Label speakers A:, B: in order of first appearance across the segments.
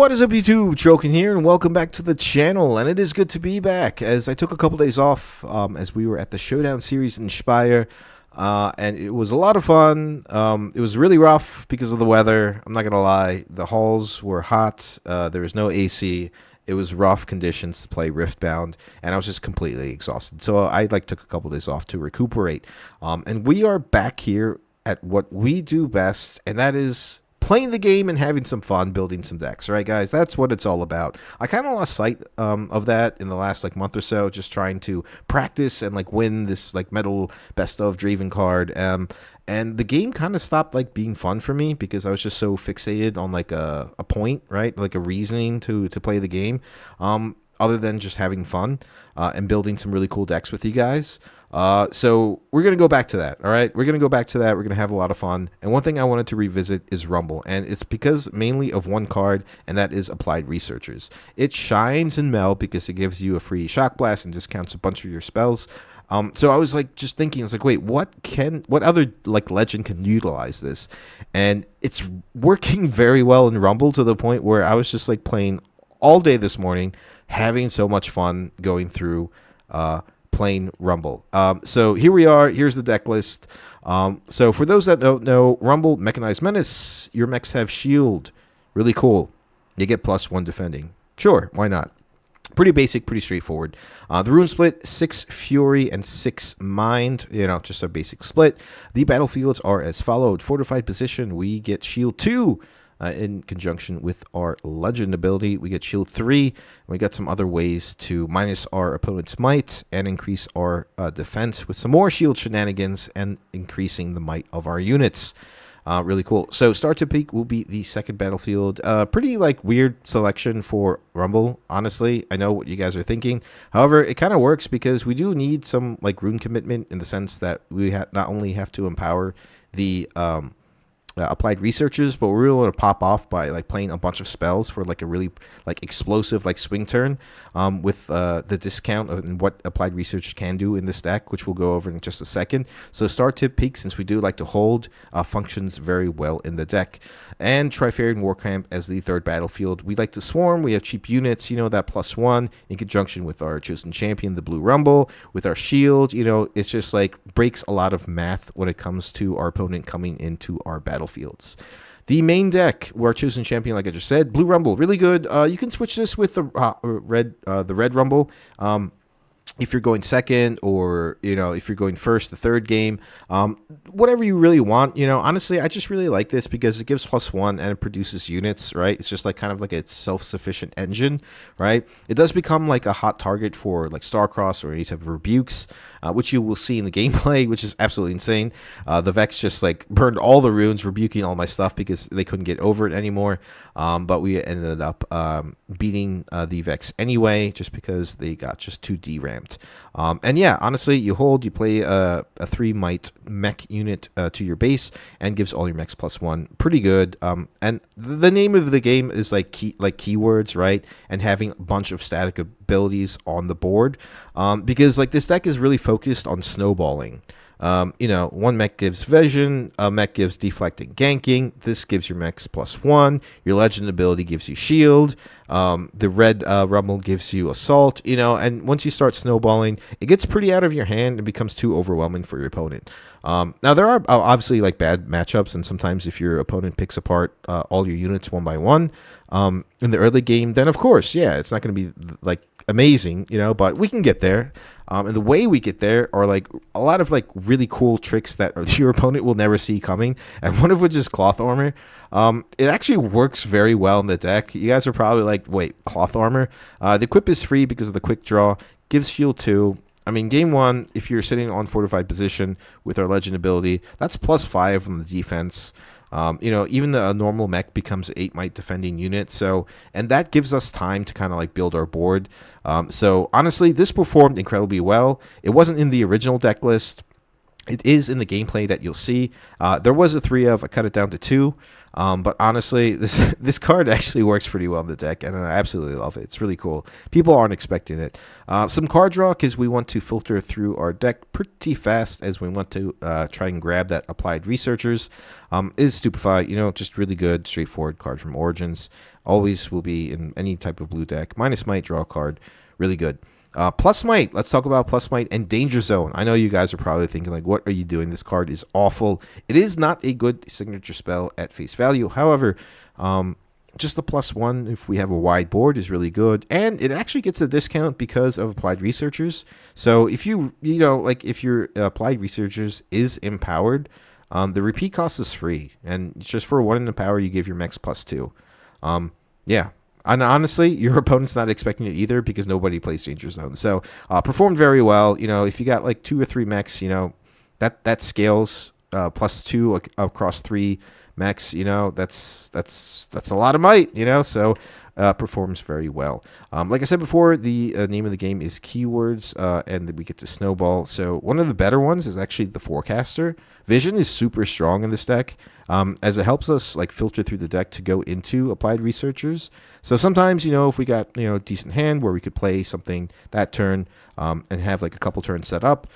A: What is up, YouTube? Chokin here, and welcome back to the channel. And it is good to be back, as I took a couple days off as we were at the Showdown series in Speyer, and it was a lot of fun. It was really rough because of the weather. I'm not gonna lie, the halls were hot. There was no AC. It was rough conditions to play Riftbound, and I was just completely exhausted. So I took a couple days off to recuperate. And we are back here at what we do best, and that is playing the game and having some fun building some decks, right, guys? That's what it's all about. I kind of lost sight of that in the last month or so, just trying to practice and win this metal best of Draven card. And the game kind of stopped being fun for me because I was just so fixated on a point, right? Like a reasoning to play the game, other than just having fun and building some really cool decks with you guys. So we're going to go back to that, all right? We're going to go back to that. We're going to have a lot of fun. And one thing I wanted to revisit is Rumble, and it's because mainly of one card, and that is Applied Researchers. It shines in Mel because it gives you a free Shock Blast and discounts a bunch of your spells. So I was just thinking, I was wait, what other legend can utilize this? And it's working very well in Rumble to the point where I was just playing all day this morning, having so much fun going through playing Rumble. So here we are. Here's the deck list. So for those that don't know, Rumble Mechanized Menace, your mechs have shield. Really cool. You get +1 defending. Sure, why not? Pretty basic, pretty straightforward. The rune split, 6 Fury and 6 Mind. Just a basic split. The battlefields are as followed. Fortified position, we get shield 2. In conjunction with our legend ability, we get shield 3. And we got some other ways to minus our opponent's might and increase our defense with some more shield shenanigans and increasing the might of our units. Really cool. So start to peak will be the second battlefield. Pretty weird selection for Rumble, honestly. I know what you guys are thinking. However, it kind of works because we do need some rune commitment in the sense that we not only have to empower the Applied Researchers, but we really want to pop off by playing a bunch of spells for a really explosive swing turn with the discount and what Applied Research can do in this deck, which we'll go over in just a second. So Start to Peak, since we do like to hold, functions very well in the deck. And Trifarian Warcamp as the third battlefield. We like to swarm. We have cheap units, that +1 in conjunction with our chosen champion, the Blue Rumble, with our shield. It's just breaks a lot of math when it comes to our opponent coming into our battlefields. The main deck, our chosen champion, like I just said, Blue Rumble, really good. You can switch this with the Red Rumble. If you're going second, or if you're going first, the third game, whatever you really want. Honestly, I just really like this because it gives +1 and it produces units, right? It's just kind of a self-sufficient engine, right? It does become a hot target for Starcross or any type of rebukes, which you will see in the gameplay, which is absolutely insane. The Vex just burned all the runes, rebuking all my stuff because they couldn't get over it anymore. But we ended up beating the Vex anyway, just because they got just too deramped. And yeah, honestly, you hold, you play a 3 might mech unit to your base, and gives all your mechs +1. Pretty good. And the name of the game is keywords, right? And having a bunch of static abilities on the board, because this deck is really focused on snowballing. One mech gives vision, a mech gives deflecting ganking. This gives your mechs +1. Your legend ability gives you shield. The red rumble gives you assault. And once you start snowballing, it gets pretty out of your hand and becomes too overwhelming for your opponent. Now there are obviously bad matchups, and sometimes if your opponent picks apart all your units one by one in the early game, then of course, yeah, it's not going to be amazing, but we can get there. And the way we get there are a lot of really cool tricks that your opponent will never see coming, and one of which is Cloth Armor. It actually works very well in the deck. You guys are probably wait, Cloth Armor? The equip is free because of the quick draw, gives shield 2. I mean, game 1, if you're sitting on fortified position with our legend ability, that's +5 from the defense. Even the normal mech becomes 8 might defending unit. So, and that gives us time to kind of build our board. So honestly, this performed incredibly well. It wasn't in the original deck list. It is in the gameplay that you'll see. There was a 3 of. I cut it down to 2. But honestly, this card actually works pretty well in the deck, and I absolutely love it. It's really cool. People aren't expecting it. Some card draw, because we want to filter through our deck pretty fast as we want to try and grab that Applied Researchers. Is Stupefy, just really good, straightforward card from Origins. Always will be in any type of blue deck. Minus Might, draw a card. Really good. Plus Might. Let's talk about Plus Might and Danger Zone. I know you guys are probably thinking, like, what are you doing? This card is awful. It is not a good signature spell at face value. However, just the +1 if we have a wide board is really good, and it actually gets a discount because of Applied Researchers. So if if your Applied Researchers is empowered, the repeat cost is free, and just for 1 in the power, you give your mechs +2. Yeah. And honestly, your opponent's not expecting it either because nobody plays Danger Zone. So performed very well. If you got like 2 or 3 mechs, that scales +2 across 3 mechs. That's a lot of might. So performs very well. Like I said before, the name of the game is keywords, and we get to snowball. So one of the better ones is actually the Forecaster. Vision is super strong in this deck, as it helps us like filter through the deck to go into Applied Researchers. So sometimes, if we got a decent hand where we could play something that turn, and have like a couple turns set up,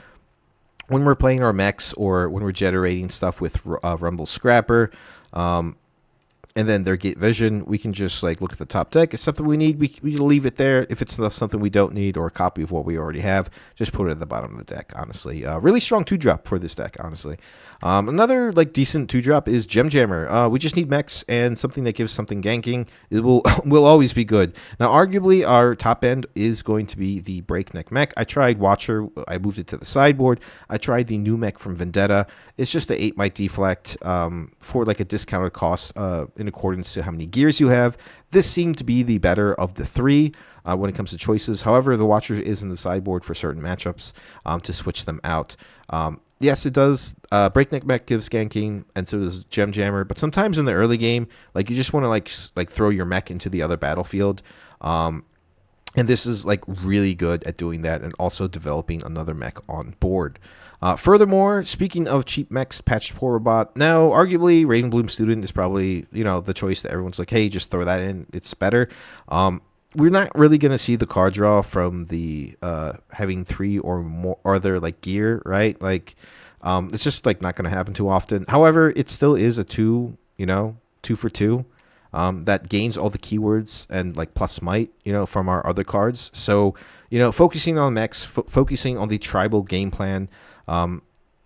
A: when we're playing our mechs or when we're generating stuff with Rumble Scrapper, and then their Gate Vision, we can just like look at the top deck. If something we need, we leave it there. If it's something we don't need or a copy of what we already have, just put it at the bottom of the deck, honestly. Really strong 2-drop for this deck, honestly. Another like decent 2-drop is Gem Jammer. We just need mechs and something that gives something ganking. It will will always be good. Now, arguably, our top end is going to be the Breakneck mech. I tried Watcher. I moved it to the sideboard. I tried the new mech from Vendetta. It's just a 8 might deflect for like a discounted cost in accordance to how many gears you have. This seemed to be the better of the 3 when it comes to choices. However, the Watcher is in the sideboard for certain matchups to switch them out. Yes, it does. Breakneck Mech gives ganking, and so does Gem Jammer. But sometimes in the early game, like you just want to like throw your mech into the other battlefield. And this is like really good at doing that, and also developing another mech on board. Furthermore, speaking of cheap mechs, Patched Poor Robot. Now, arguably, Ravenbloom Student is probably the choice that everyone's like, hey, just throw that in. It's better. We're not really going to see the card draw from the having 3 or more other like gear, right? Like, it's just like not going to happen too often. However, it still is a 2 for 2 that gains all the keywords and like plus might, from our other cards. So, focusing on mechs, focusing on the tribal game plan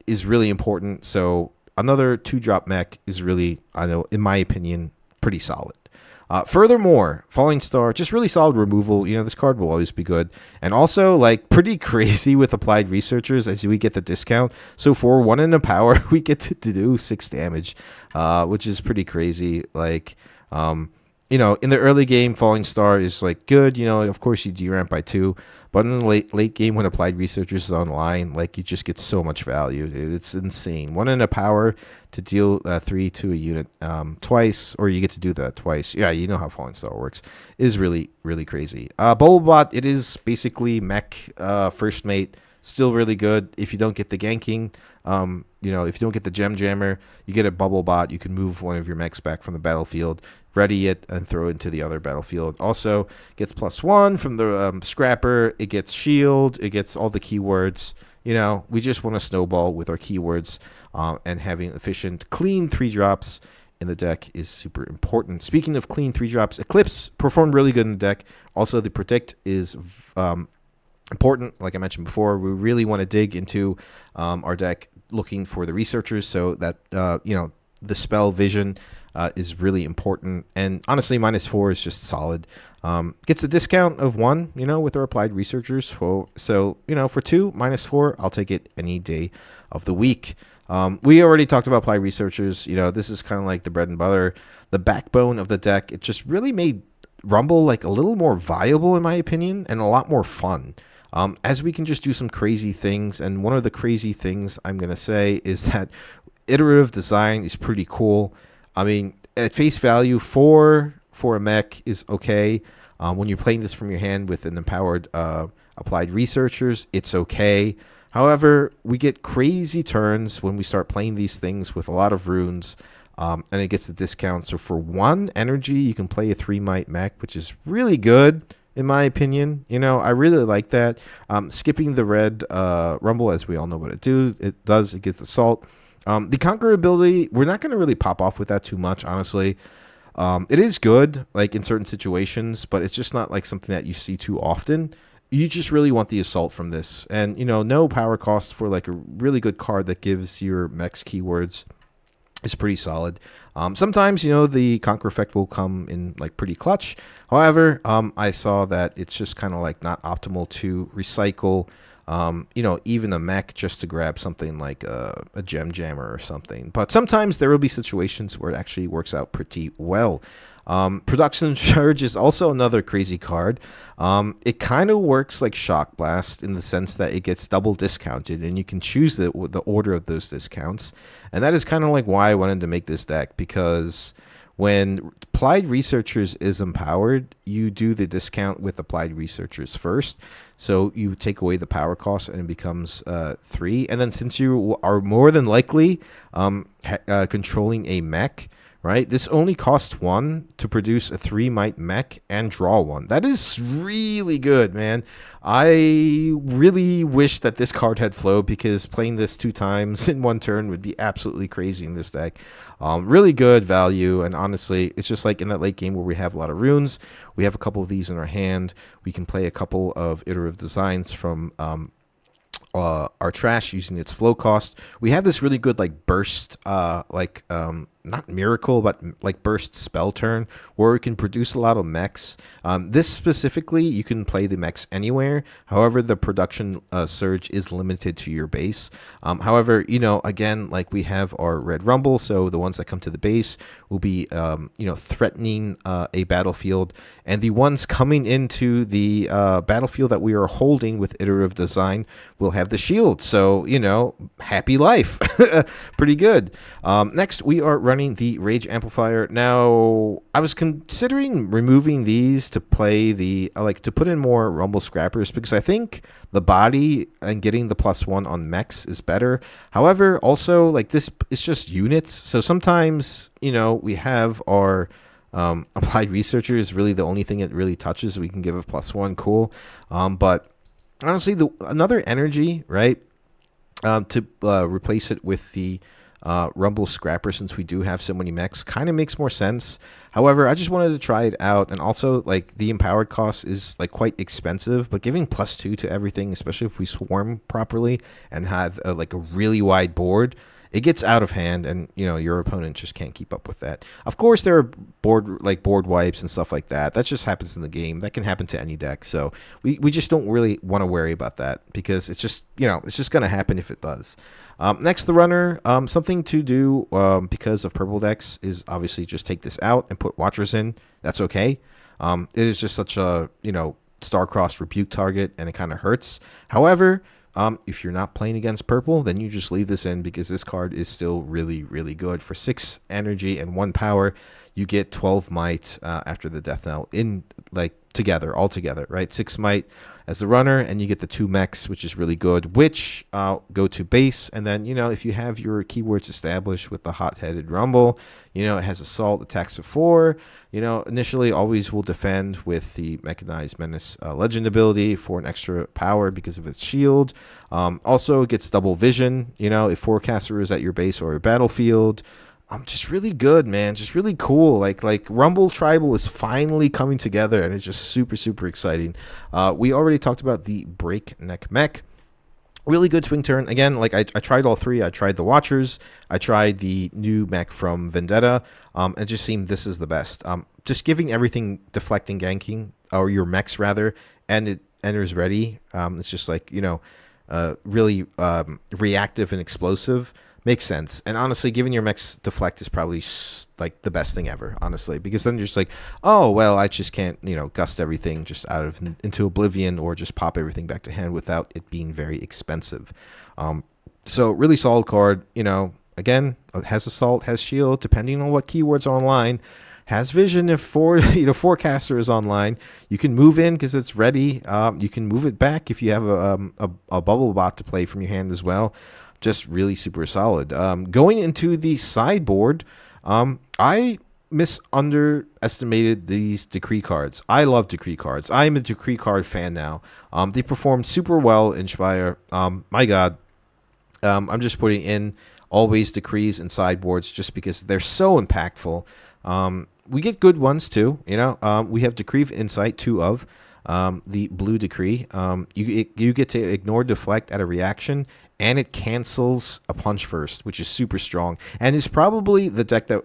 A: is really important. So another 2-drop mech is really, in my opinion, pretty solid. Furthermore, Falling Star, just really solid removal. This card will always be good. And also, like, pretty crazy with Applied Researchers as we get the discount. So for 1 in the power, we get to do 6 damage, which is pretty crazy. Like, in the early game, Falling Star is, like, good. Of course, you deramp by 2. But in the late game, when Applied Researchers is online, like, you just get so much value, dude. It's insane. 1 in a power to deal 3 to a unit twice, or you get to do that twice. Yeah, you know how Falling Star works. It is really, really crazy. Bubblebot, it is basically mech first mate. Still really good. If you don't get the ganking, if you don't get the Gem Jammer, you get a Bubblebot. You can move one of your mechs back from the battlefield, ready it, and throw it into the other battlefield. Also gets +1 from the Scrapper. It gets shield. It gets all the keywords. We just want to snowball with our keywords, and having efficient, clean 3-drops in the deck is super important. Speaking of clean 3-drops, Eclipse performed really good in the deck. Also, the Predict is important. Like I mentioned before, we really want to dig into our deck looking for the researchers, so that the spell Vision is really important. And honestly, -4 is just solid. Gets a discount of 1, with our Applied Researchers. So for 2, -4, I'll take it any day of the week. We already talked about Applied Researchers. This is kind of like the bread and butter, the backbone of the deck. It just really made Rumble like a little more viable, in my opinion, and a lot more fun. As we can just do some crazy things. And one of the crazy things I'm going to say is that iterative design is pretty cool. I mean, at face value, 4 for a mech is okay. When you're playing this from your hand with an empowered Applied Researchers, it's okay. However, we get crazy turns when we start playing these things with a lot of runes, and it gets the discount. So for 1 energy, you can play a 3 might mech, which is really good in my opinion. I really like that. Skipping the red rumble, as we all know what it does. It gets assault. The conquer ability, we're not going to really pop off with that too much, honestly. It is good, like in certain situations, but it's just not like something that you see too often. You just really want the assault from this, and no power cost for like a really good card that gives your mechs keywords is pretty solid. Sometimes the conquer effect will come in like pretty clutch. However, I saw that it's just kind of like not optimal to recycle even a mech just to grab something like a gem jammer or something. But sometimes there will be situations where it actually works out pretty well. Production Surge is also another crazy card. It kind of works like Shock Blast in the sense that it gets double discounted, and you can choose the order of those discounts. And that is kind of like why I wanted to make this deck, because when Applied Researchers is empowered, you do the discount with Applied Researchers first. So you take away the power cost and it becomes 3. And then since you are more than likely controlling a mech, right, this only costs 1 to produce a 3 might mech and draw 1. That is really good, man. I really wish that this card had flow, because playing this 2 times in 1 turn would be absolutely crazy in this deck. Really good value, and honestly, it's just like in that late game where we have a lot of runes. We have a couple of these in our hand. We can play a couple of iterative designs from our trash using its flow cost. We have this really good like burst, not miracle, but like burst spell turn, where we can produce a lot of mechs. This specifically, you can play the mechs anywhere. However, the production surge is limited to your base. However, again, like we have our red rumble, so the ones that come to the base will be, threatening a battlefield, and the ones coming into the battlefield that we are holding with iterative design will have the shield. So, happy life. Pretty good. Next, we are running the Rage Amplifier. Now, I was considering removing these to play to put in more Rumble Scrappers, because I think the body and getting the +1 on mechs is better. However, also, like, this is just units. So sometimes, we have our Applied Researcher is really the only thing it really touches. We can give it +1, cool. But honestly, another energy, right, to replace it with the Rumble Scrapper, since we do have so many mechs, kind of makes more sense. However, I just wanted to try it out, and also like the empowered cost is like quite expensive, but giving +2 to everything, especially if we swarm properly and have like a really wide board, it gets out of hand, and your opponent just can't keep up with that. Of course, there are board wipes and stuff like that. That just happens in the game. That can happen to any deck. So we just don't really want to worry about that, because it's just it's just gonna happen if it does. Next, the runner. Something to do because of purple decks is obviously just take this out and put Watchers in. That's okay. It is just such a star-crossed rebuke target, and it kind of hurts. However, if you're not playing against purple, then you just leave this in, because this card is still really, really good. For 6 energy and 1 power, you get 12 might after the death knell in all together, right? 6 might as the runner, and you get the 2 mechs, which is really good, which go to base. And then, if you have your keywords established with the hot-headed rumble, it has assault, attacks of 4, initially always will defend with the Mechanized Menace legend ability for an extra power because of its shield. Also, it gets double vision, if Forecaster is at your base or a battlefield. Just really good, man. Just really cool. Like Rumble Tribal is finally coming together, and it's just super, super exciting. We already talked about the Breakneck Mech. Really good swing turn. Again, like I tried all 3. I tried the Watchers. I tried the new mech from Vendetta. It just seemed this is the best. Just giving everything deflecting, ganking, or your mechs rather, and it enters ready. It's just like really reactive and explosive. Makes sense. And honestly, giving your mechs deflect is probably like the best thing ever, honestly, because then you're just like, oh, well, I just can't, gust everything just into oblivion, or just pop everything back to hand without it being very expensive. So really solid card. Again, it has assault, has shield, depending on what keywords are online, has vision. If forecaster is online, you can move in because it's ready. You can move it back if you have a bubble bot to play from your hand as well. Just really super solid. Going into the sideboard, I underestimated these decree cards. I love decree cards. I'm a decree card fan now. They perform super well in Spire. My God, I'm just putting in always decrees and sideboards just because they're so impactful. We get good ones too. We have Decree of Insight, 2 of the blue decree. You get to ignore deflect at a reaction, and it cancels a punch first, which is super strong. And it's probably the deck that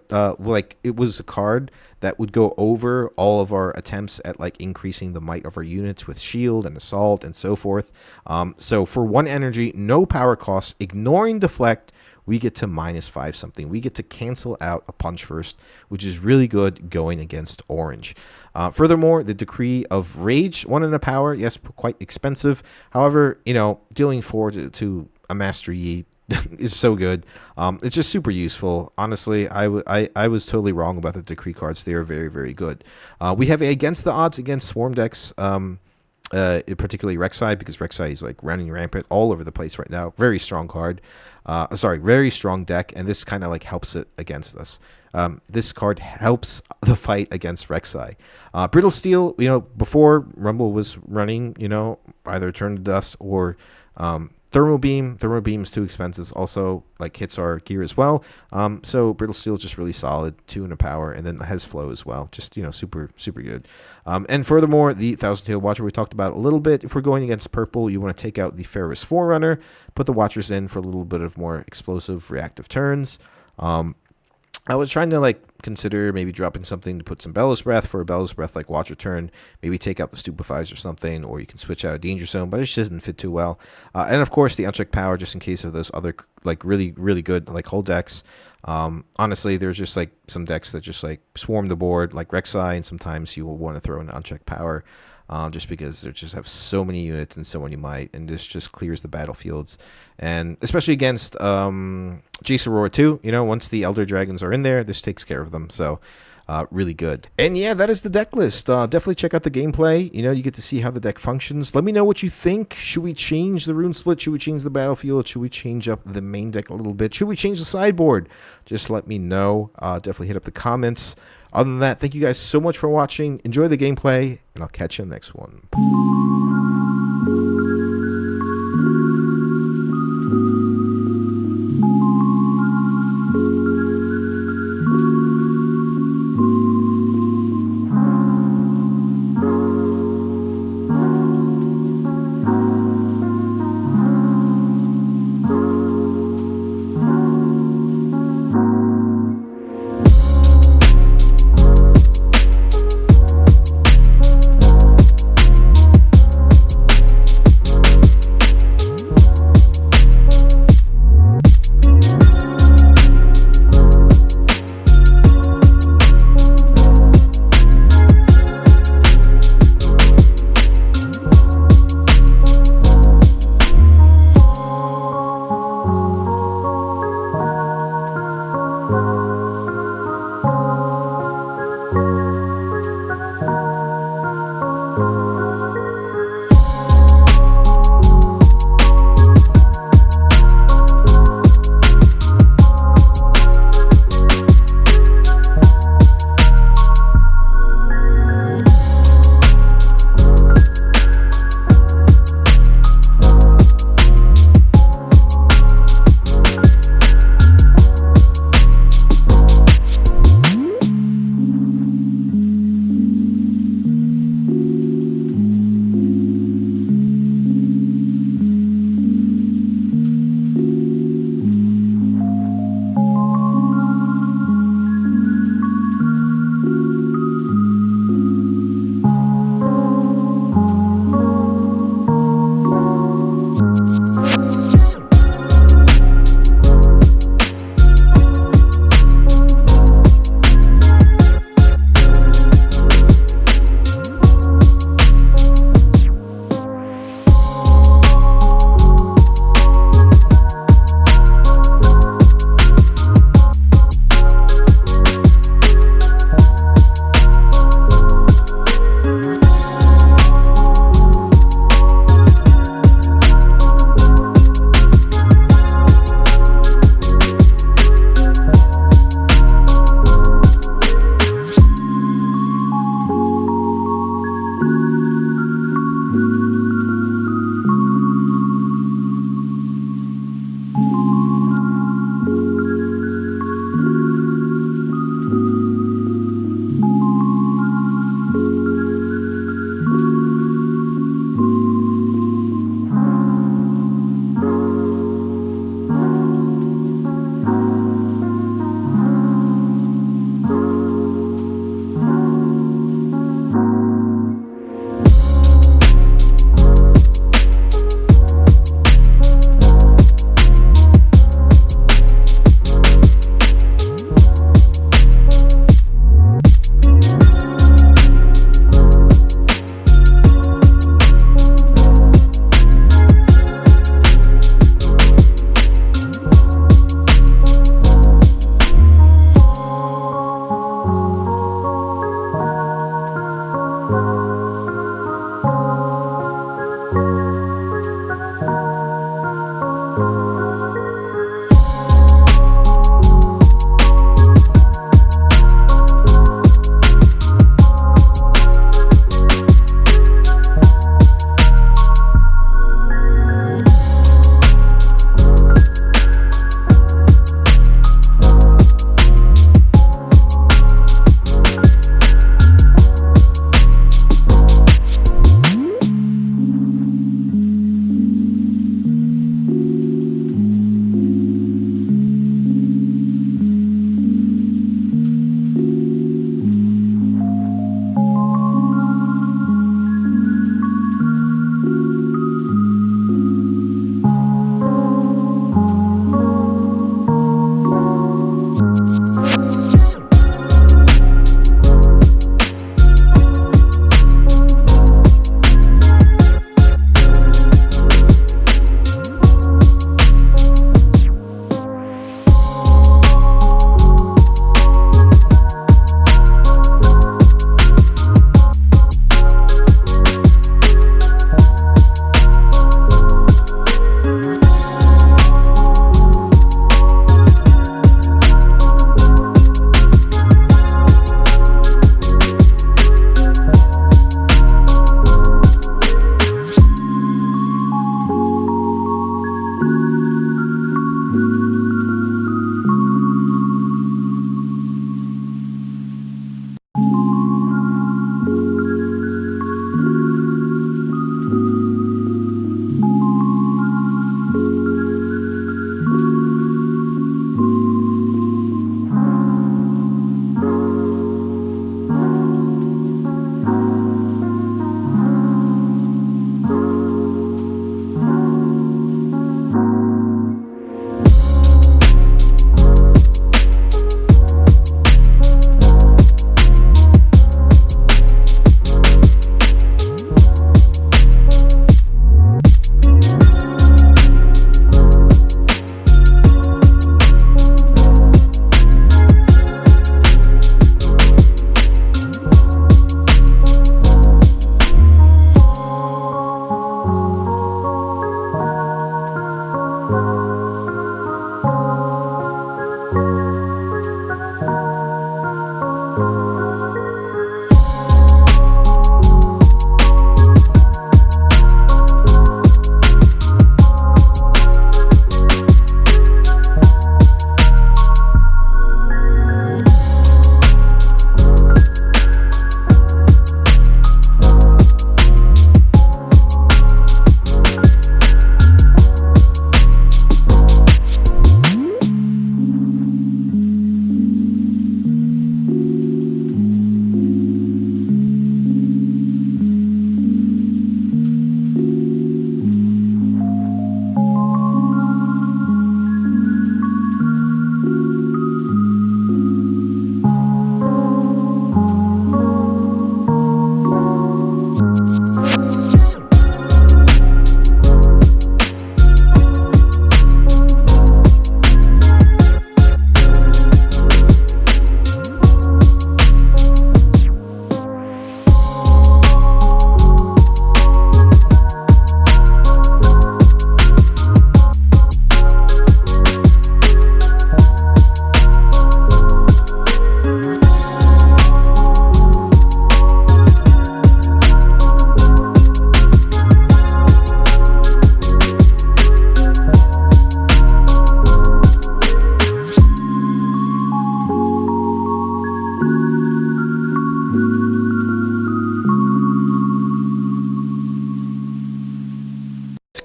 A: it was a card that would go over all of our attempts at like increasing the might of our units with shield and assault and so forth. So for 1 energy, no power costs, ignoring deflect, we get to -5 something. We get to cancel out a punch first, which is really good going against orange. Furthermore, the Decree of Rage, 1 in a power, yes, quite expensive. However, dealing 4 to a Master Yi is so good. It's just super useful. Honestly, I was totally wrong about the Decree cards. They are very, very good. We have against the odds against Swarm decks, particularly Rek'Sai, because Rek'Sai is like running rampant all over the place right now. Very strong card. Very strong deck, and this kind of like helps it against us. This card helps the fight against Rek'Sai. Brittle Steel, before Rumble was running, either Turn to Dust or Thermal Beam. Thermal Beam's too expensive. Also, like hits our gear as well. So Brittle Steel is just really solid, 2 in a power, and then has flow as well. Just super super good. And furthermore, the Thousand Tail Watcher we talked about a little bit. If we're going against purple, you want to take out the Ferrous Forerunner, put the Watchers in for a little bit of more explosive reactive turns. I was trying to consider maybe dropping something to put some Bellows Breath for a Bellows Breath like Watcher turn. Maybe take out the Stupefies or something, or you can switch out a Danger Zone, but it just didn't fit too well. And of course the Unchecked Power, just in case of those other really really good whole decks. Honestly, there's just some decks that just swarm the board like Rek'Sai, and sometimes you will want to throw in Unchecked Power. Just because they just have so many units and so many might, and this just clears the battlefields. And especially against Jace Aurora too, once the Elder Dragons are in there, this takes care of them. So really good. And yeah, that is the deck list. Definitely check out the gameplay. You get to see how the deck functions. Let me know what you think. Should we change the rune split? Should we change the battlefield? Should we change up the main deck a little bit? Should we change the sideboard? Just let me know. Definitely hit up the comments. Other than that, thank you guys so much for watching. Enjoy the gameplay, and I'll catch you in the next one.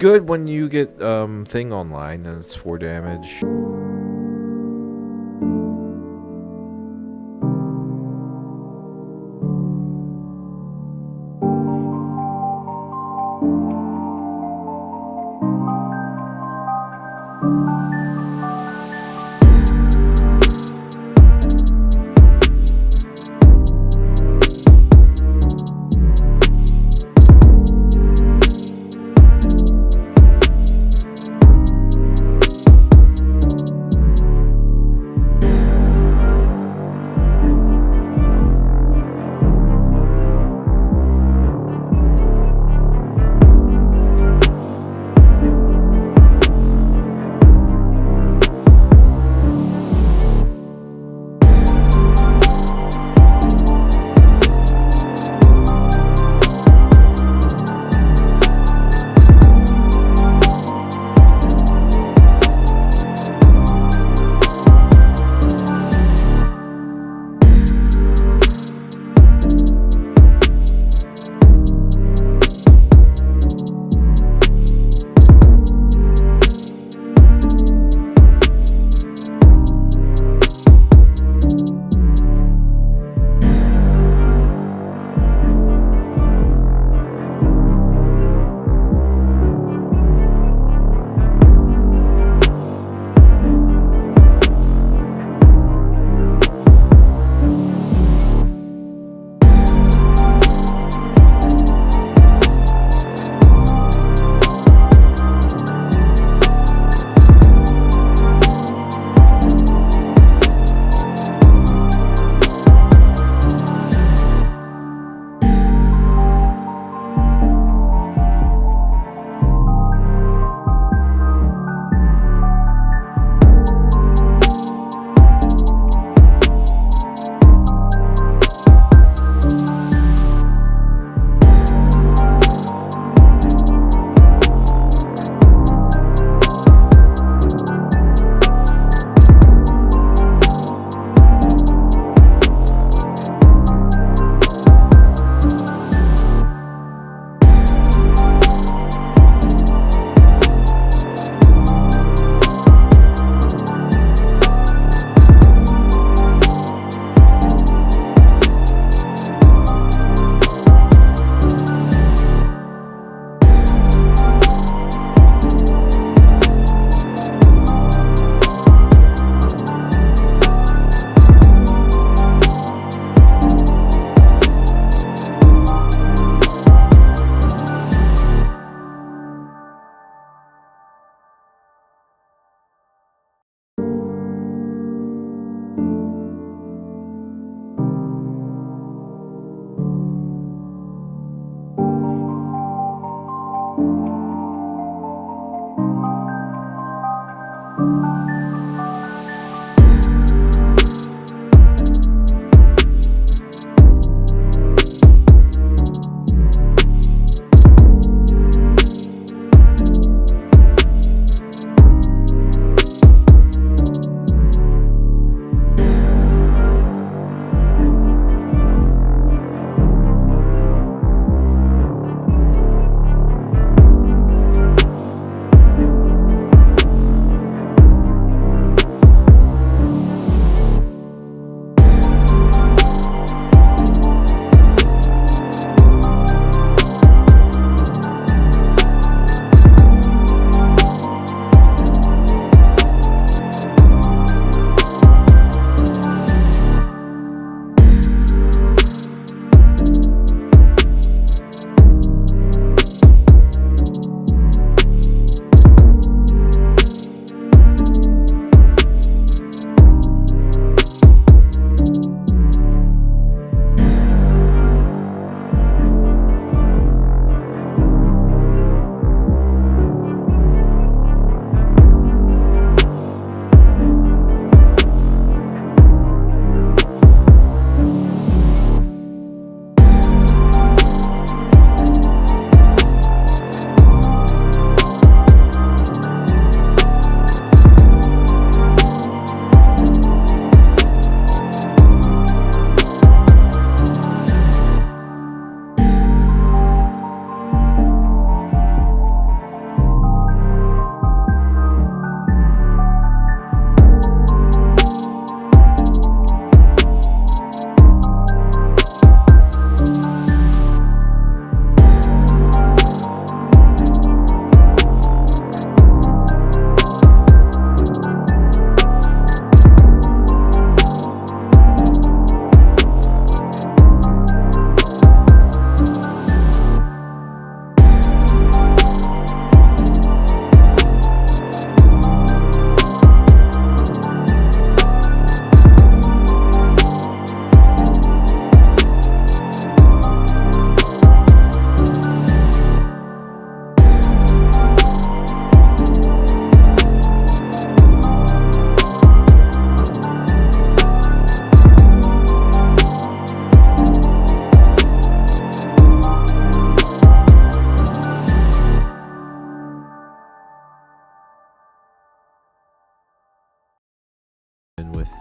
A: good when you get thing online and it's 4 damage.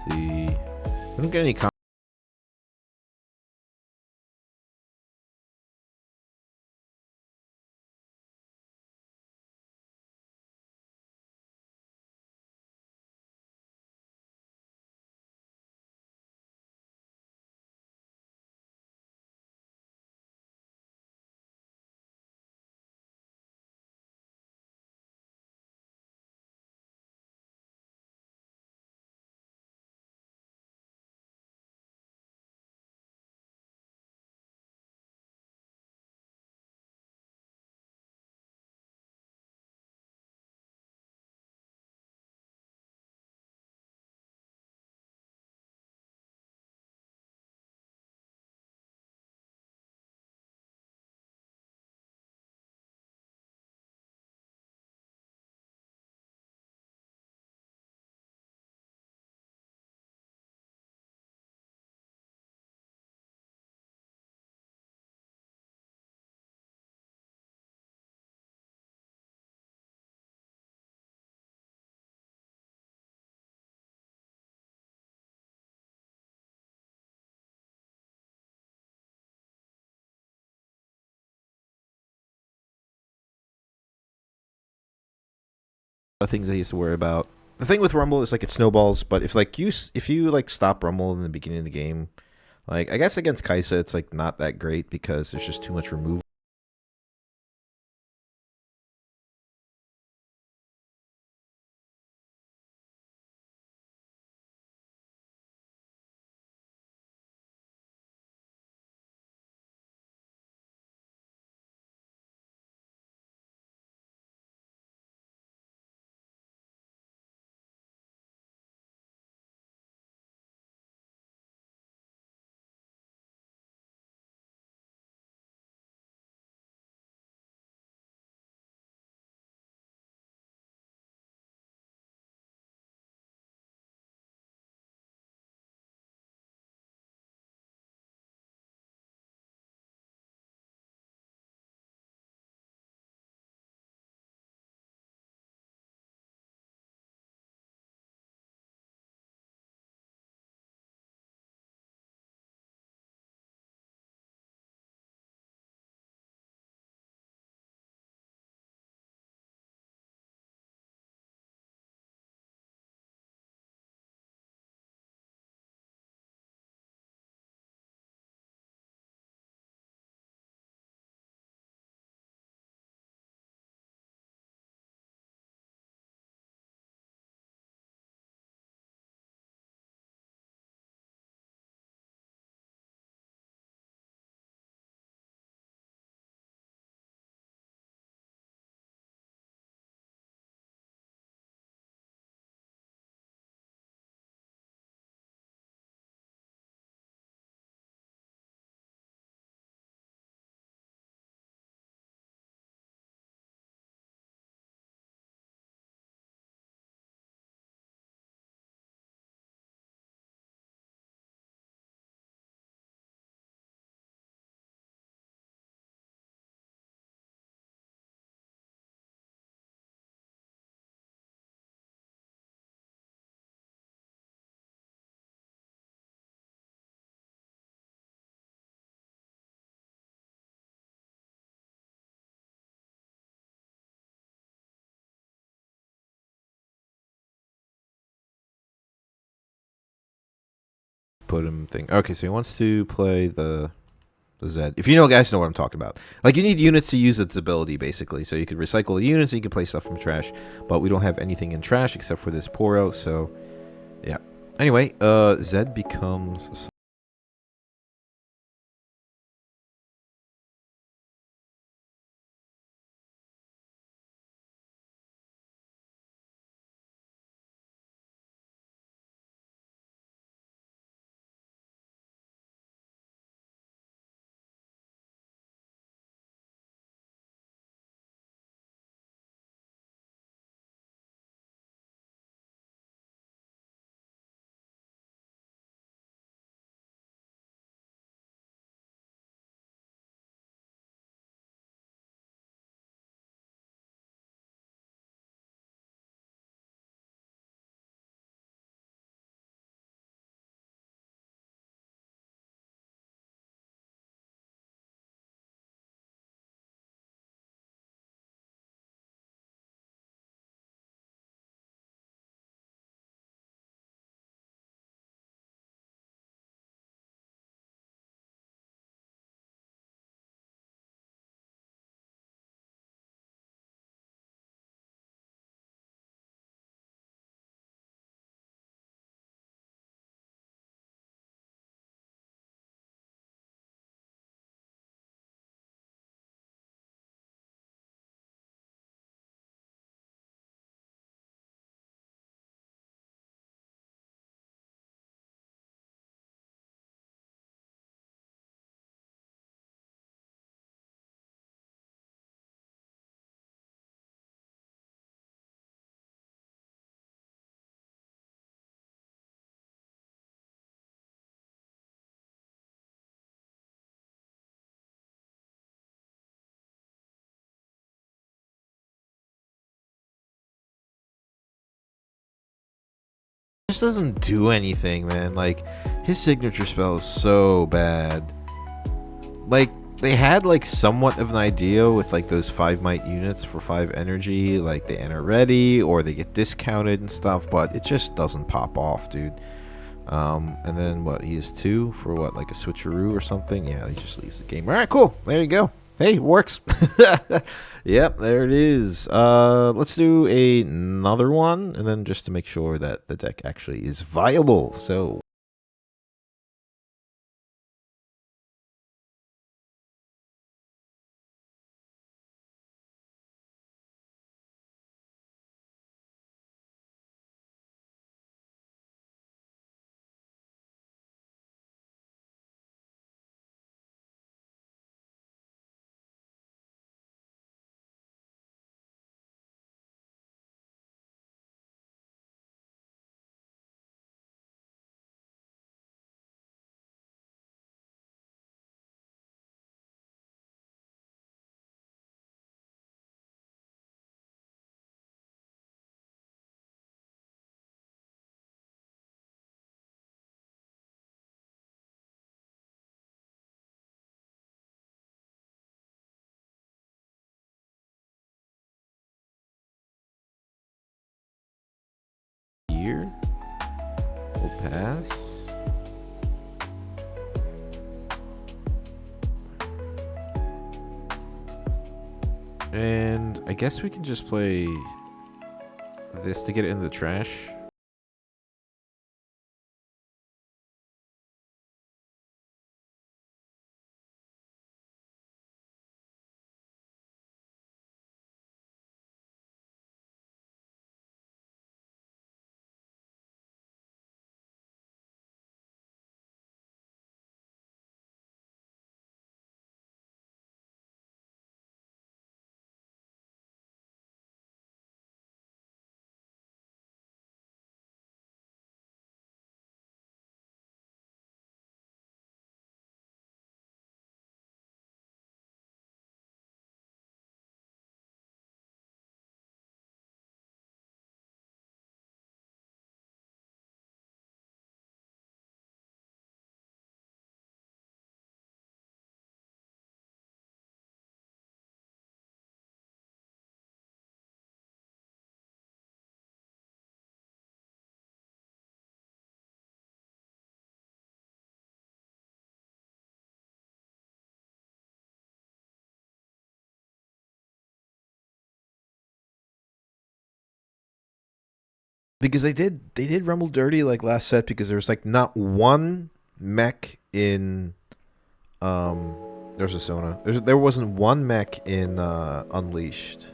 A: the... I don't get any... things I used to worry about. The thing with Rumble is like it snowballs, but if like if you like stop Rumble in the beginning of the game, like I guess against Kaisa it's like not that great because there's just too much removal. Put him thing. Okay, so he wants to play the Z. If you know, guys know what I'm talking about. Like you need units to use its ability, basically. So you could recycle the units, and you can play stuff from trash. But we don't have anything in trash except for this Poro. So yeah. Anyway, Zed becomes just doesn't do anything, man. Like, his signature spell is so bad. Like, they had like somewhat of an idea with like those 5 might units for 5 energy, like they enter ready or they get discounted and stuff, but it just doesn't pop off, dude. And then what? He is 2 for what, like a switcheroo or something? Yeah, he just leaves the game. All right, cool. There you go. Hey, it works. Yep, there it is. Let's do another one, and then just to make sure that the deck actually is viable. So. Here. We'll pass. And I guess we can just play this to get it in the trash. Because they did rumble dirty like last set because there was like not one mech in there's a Sona. There wasn't one mech in Unleashed.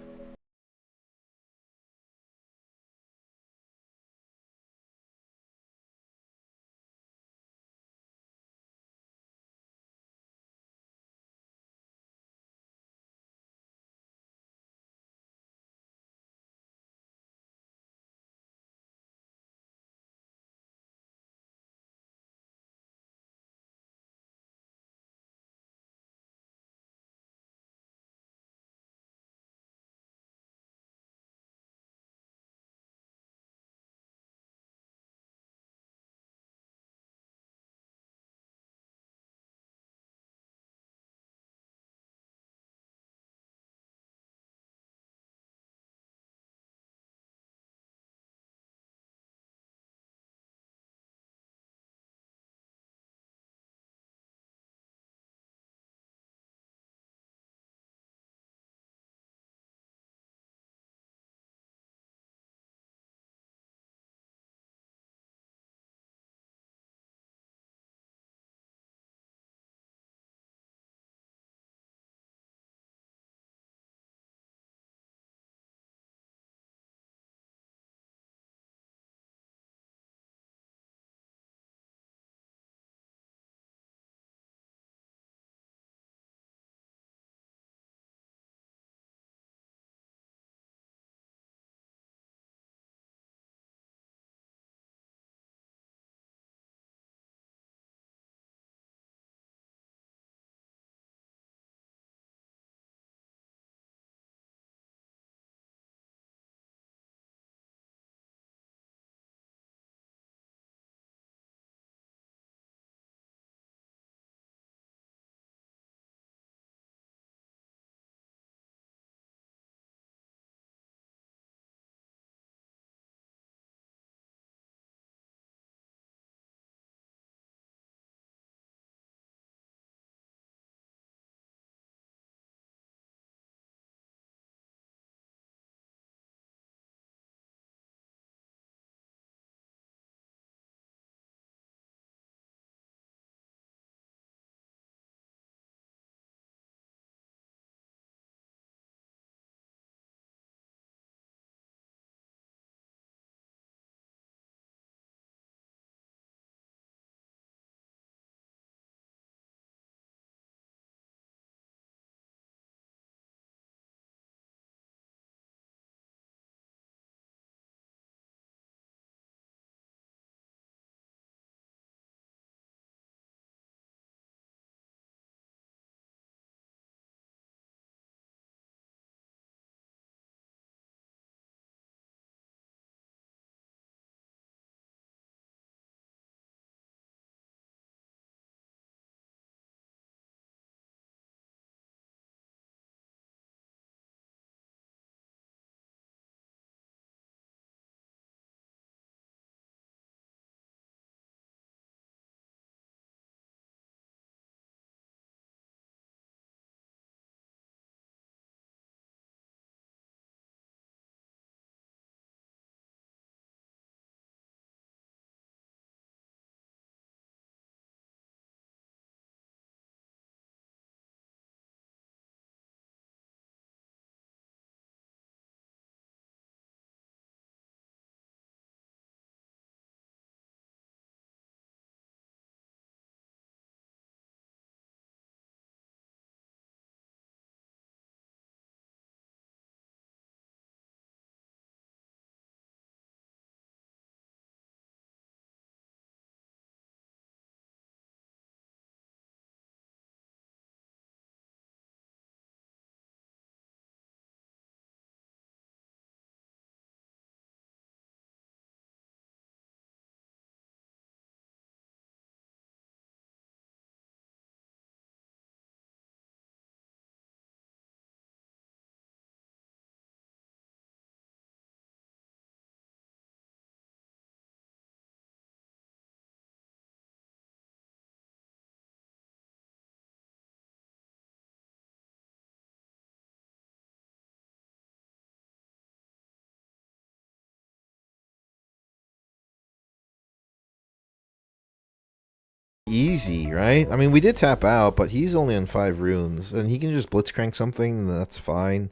A: easy, right? I mean, we did tap out, but he's only on 5 runes, and he can just blitzcrank something, and that's fine.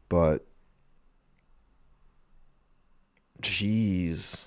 A: But, jeez.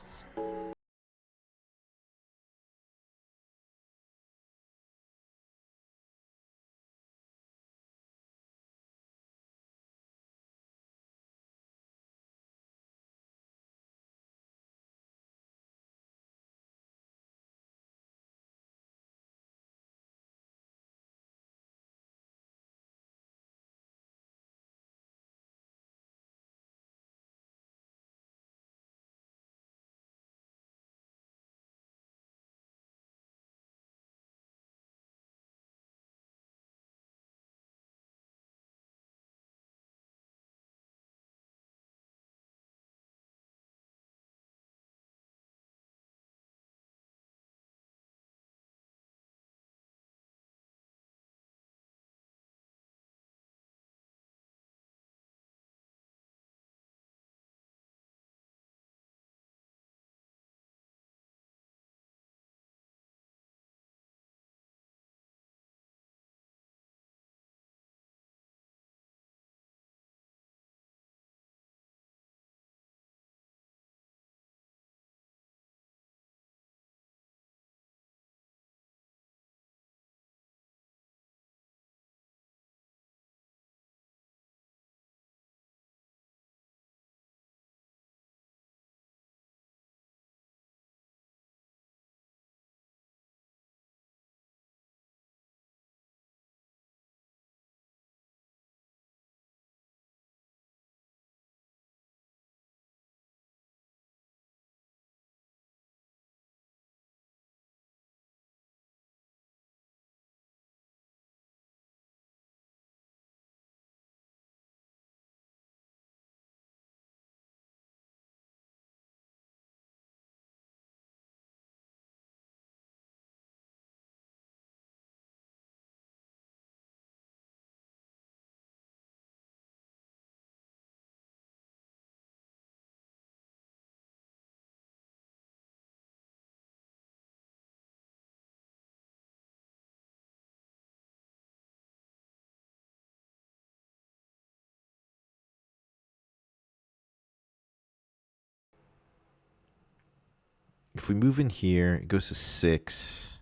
A: If we move in here, it goes to 6.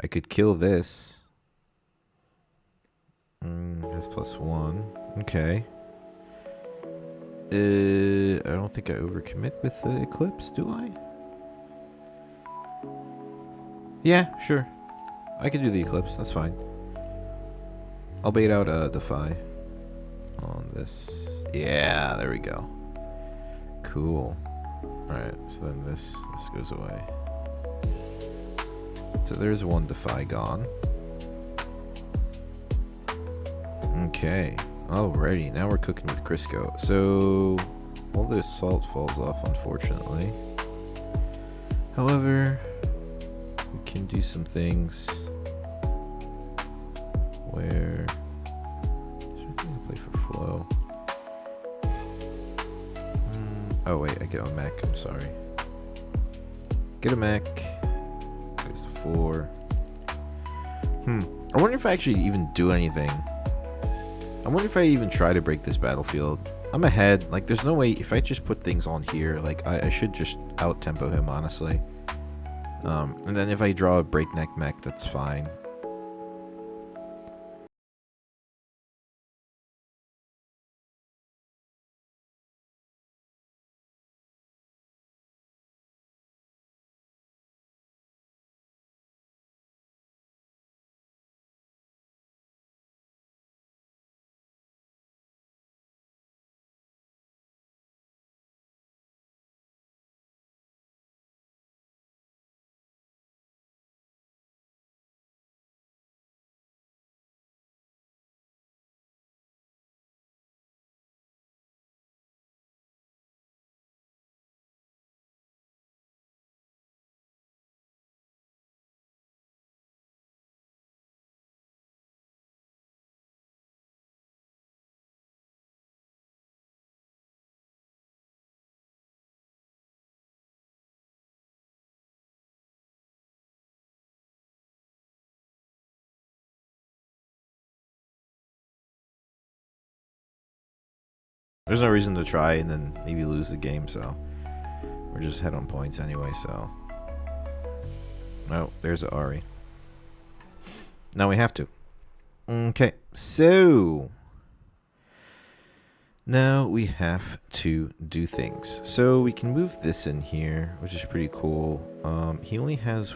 A: I could kill this. Has +1. Okay. I don't think I overcommit with the Eclipse, do I? Yeah, sure. I can do the Eclipse. That's fine. I'll bait out a Defy on this. Yeah, there we go. Cool. Alright, so then this goes away. So there's one Defy gone. Okay. Alrighty, now we're cooking with Crisco. So all this salt falls off, unfortunately. However, we can do some things where... Is there anything to play for flow? Oh wait, I get a mech, I'm sorry. Get a mech. There's the 4. I wonder if I actually even do anything. I wonder if I even try to break this battlefield. I'm ahead. Like, there's no way. If I just put things on here, like, I should just out-tempo him, honestly. And then if I draw a breakneck mech, that's fine. There's no reason to try and then maybe lose the game, so we're just head on points anyway, so. Oh, there's the Ari. Now we have to. Okay, so now we have to do things. So we can move this in here, which is pretty cool. He only has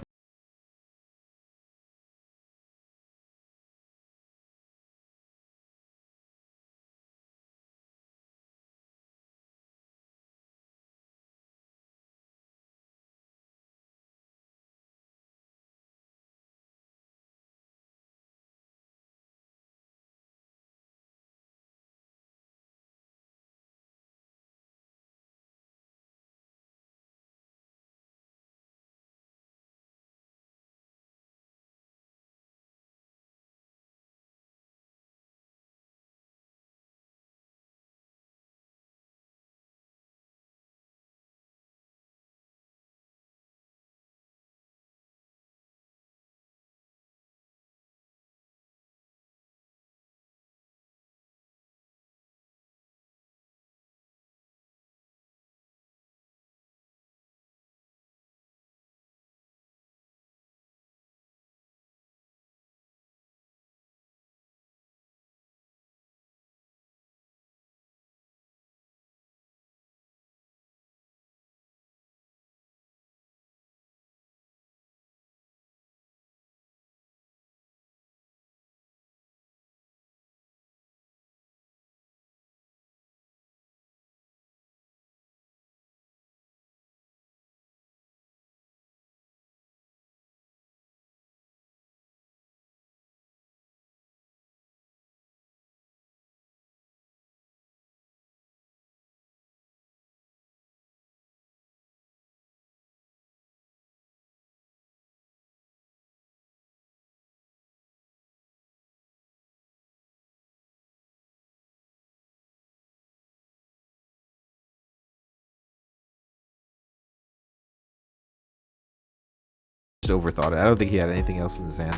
A: just overthought it. I don't think he had anything else in his hand.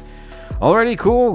A: Alrighty, cool.